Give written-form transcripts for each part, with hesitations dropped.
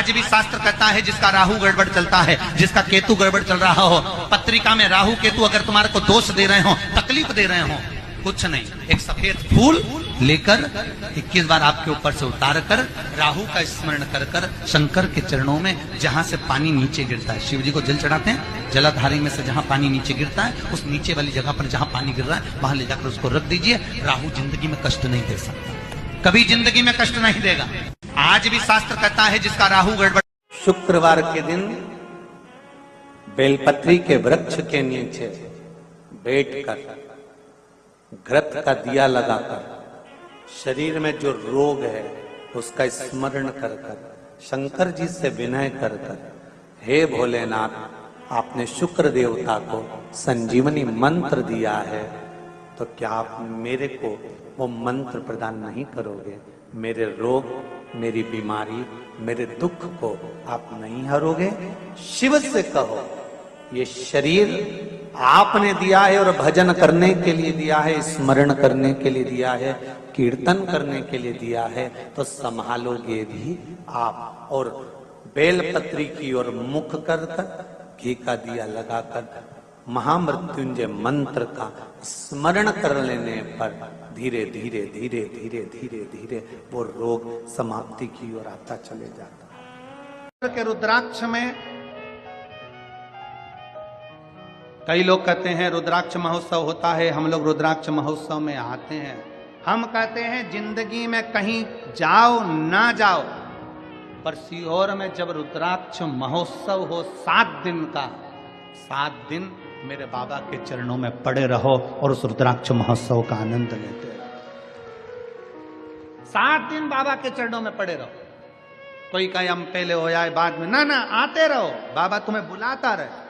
आज भी शास्त्र कहता है जिसका राहु गड़बड़ चलता है, जिसका केतु गड़बड़ चल रहा हो, पत्रिका में राहु केतु अगर तुम्हारे को दोष दे रहे हो, तकलीफ दे रहे हो, कुछ नहीं, एक सफेद फूल लेकर 21 बार आपके ऊपर से उतार कर राहु का स्मरण कर कर शंकर के चरणों में जहां से पानी नीचे गिरता है, शिव जी को जल चढ़ाते हैं, जलाधारी में से जहां पानी नीचे गिरता है उस नीचे वाली जगह पर जहां पानी गिर रहा है वहां ले जाकर उसको रख दीजिए। राहु जिंदगी में कष्ट नहीं दे सकता, कभी जिंदगी में कष्ट नहीं देगा। आज भी शास्त्र कहता है जिसका राहु गड़बड़। शुक्रवार के दिन बेलपत्री के वृक्ष के नीचे बैठकर घृत का दिया लगाकर शरीर में जो रोग है उसका स्मरण कर कर शंकर जी से विनय कर कर, हे भोलेनाथ, आपने शुक्र देवता को संजीवनी मंत्र दिया है, तो क्या आप मेरे को वो मंत्र प्रदान नहीं करोगे? मेरे रोग, मेरी बीमारी, मेरे दुख को आप नहीं हरोगे? शिव से कहो, ये शरीर आपने दिया है और भजन करने के लिए दिया है, स्मरण करने के लिए दिया है, कीर्तन करने के लिए दिया है, तो संभालोगे भी आप। और बेलपत्री की ओर मुख कर कर घी का दिया लगाकर महामृत्युंजय मंत्र का स्मरण कर लेने पर धीरे धीरे धीरे धीरे धीरे धीरे वो रोग समाप्ति की ओर आता चले जाता है। रुद्राक्ष में कई लोग कहते हैं रुद्राक्ष महोत्सव होता है, हम लोग रुद्राक्ष महोत्सव में आते हैं। हम कहते हैं जिंदगी में कहीं जाओ ना जाओ, पर सीहोर में जब रुद्राक्ष महोत्सव हो 7 दिन का, 7 दिन मेरे बाबा के चरणों में पड़े रहो और उस रुद्राक्ष महोत्सव का आनंद लेते रहो। 7 दिन बाबा के चरणों में पड़े रहो। कोई कहे हम पहले हो जाए बाद में, ना ना, आते रहो, बाबा तुम्हें बुलाता रहे।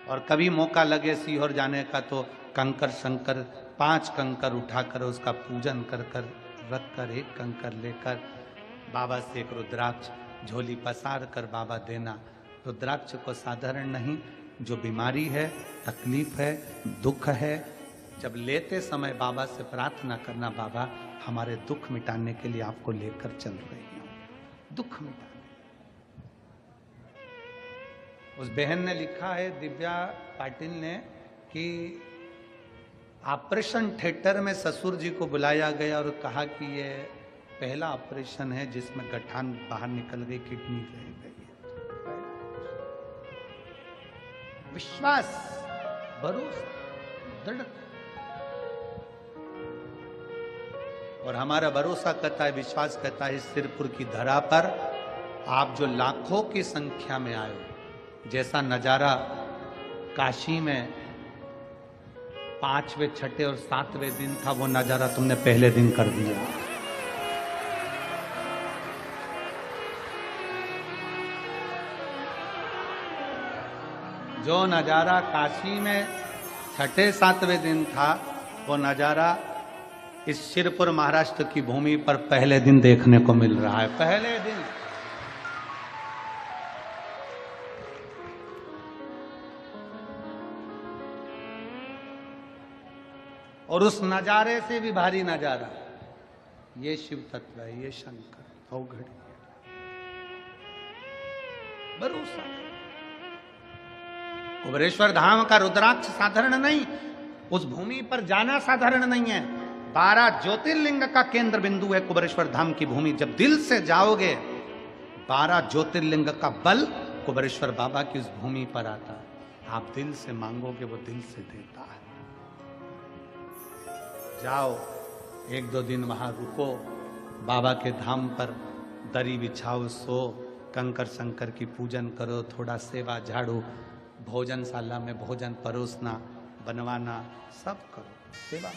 और कभी मौका लगे सीहोर जाने का तो कंकर शंकर 5 कंकर उठाकर उसका पूजन कर कर रख कर 1 कंकर लेकर बाबा से एक रुद्राक्ष झोली पसार कर बाबा देना। रुद्राक्ष को साधारण नहीं, जो बीमारी है, तकलीफ है, दुख है, जब लेते समय बाबा से प्रार्थना करना, बाबा हमारे दुख मिटाने के लिए आपको लेकर चल रही हूं, दुख मिटाने। उस बहन ने लिखा है, दिव्या पाटिल ने, कि ऑपरेशन थिएटर में ससुर जी को बुलाया गया और कहा कि ये पहला ऑपरेशन है जिसमें गठान बाहर निकल गई, किडनी रह गई है। विश्वास, भरोसा, दृढ़ता। और हमारा भरोसा कहता है, विश्वास कहता है, सिरपुर की धरा पर आप जो लाखों की संख्या में आए, जैसा नजारा काशी में 5वें, 6ठे और 7वें दिन था, वो नजारा तुमने पहले दिन कर दिया। जो नजारा काशी में 6ठे, 7वें दिन था, वो नजारा इस सिरपुर महाराष्ट्र की भूमि पर पहले दिन देखने को मिल रहा है। पहले दिन और उस नजारे से भी भारी नजारा, ये शिव तत्व है, ये शंकर अवघड़ भरोसा। कुबेरेश्वर धाम का रुद्राक्ष साधारण नहीं, उस भूमि पर जाना साधारण नहीं है। 12 ज्योतिर्लिंग का केंद्र बिंदु है कुबेरेश्वर धाम की भूमि। जब दिल से जाओगे, 12 ज्योतिर्लिंग का बल कुबेरेश्वर बाबा की उस भूमि पर आता है। आप दिल से मांगोगे, वो दिल से देता है। जाओ, 1-2 दिन वहां रुको, बाबा के धाम पर दरी बिछाओ, सो, कंकर शंकर की पूजन करो, थोड़ा सेवा, झाड़ू, भोजनशाला में भोजन परोसना, बनवाना, सब करो, सेवा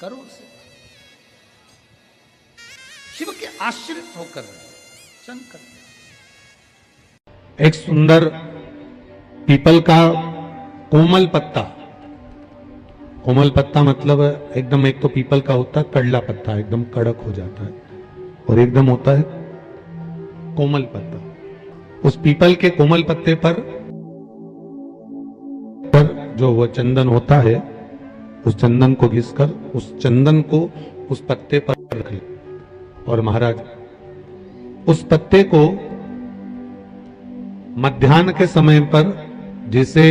करो से। शिव के आश्रित होकर शंकर। एक सुंदर पीपल का कोमल पत्ता, कोमल पत्ता मतलब एकदम, एक तो पीपल का होता है कड़ला पत्ता, एकदम कड़क हो जाता है, और एकदम होता है कोमल पत्ता। उस पीपल के कोमल पत्ते पर जो वो चंदन होता है, उस चंदन को घिसकर उस चंदन को उस पत्ते पर रख ले। और महाराज उस पत्ते को मध्याह्न के समय पर, जिसे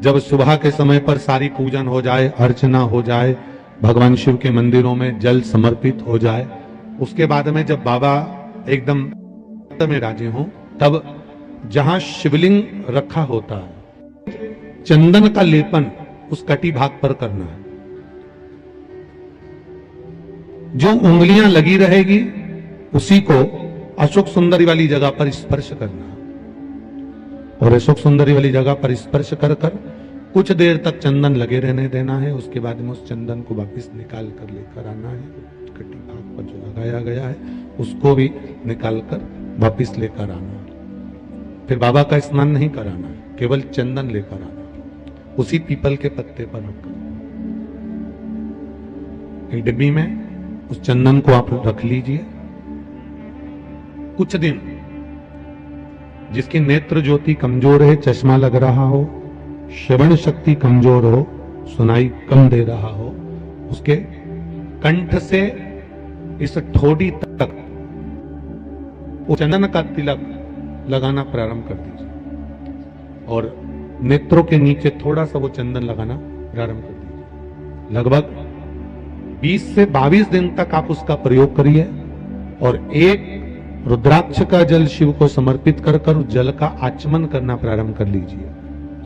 जब सुबह के समय पर सारी पूजन हो जाए, अर्चना हो जाए, भगवान शिव के मंदिरों में जल समर्पित हो जाए, उसके बाद में जब बाबा एकदम में राजी हों, तब जहां शिवलिंग रखा होता है चंदन का लेपन उस कटी भाग पर करना है। जो उंगलियां लगी रहेगी उसी को अशोक सुंदरी वाली जगह पर स्पर्श करना है और अशोक सुंदरी वाली जगह पर स्पर्श कर कर कुछ देर तक चंदन लगे रहने देना है। उसके बाद में उस चंदन को वापस निकाल कर लेकर आना है। कटी भाग पर जो लगाया गया है उसको भी निकाल कर वापस लेकर आना है। फिर बाबा का स्नान नहीं कराना है, केवल चंदन लेकर आना है, उसी पीपल के पत्ते पर रखकर। एक डिब्बी में उस चंदन को आप रख लीजिए। कुछ दिन जिसकी नेत्र ज्योति कमजोर है, चश्मा लग रहा हो, श्रवण शक्ति कमजोर हो, सुनाई कम दे रहा हो, उसके कंठ से इस ठोड़ी तक वो चंदन का तिलक लगाना प्रारंभ कर दीजिए और नेत्रों के नीचे थोड़ा सा वो चंदन लगाना प्रारंभ कर दीजिए। लगभग 20 से 22 दिन तक आप उसका प्रयोग करिए और एक रुद्राक्ष का जल शिव को समर्पित कर कर उस जल का आचमन करना प्रारंभ कर लीजिए।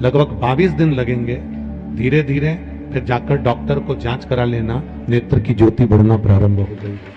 लगभग 22 दिन लगेंगे। धीरे धीरे फिर जाकर डॉक्टर को जांच करा लेना, नेत्र की ज्योति बढ़ना प्रारंभ हो जाएगी।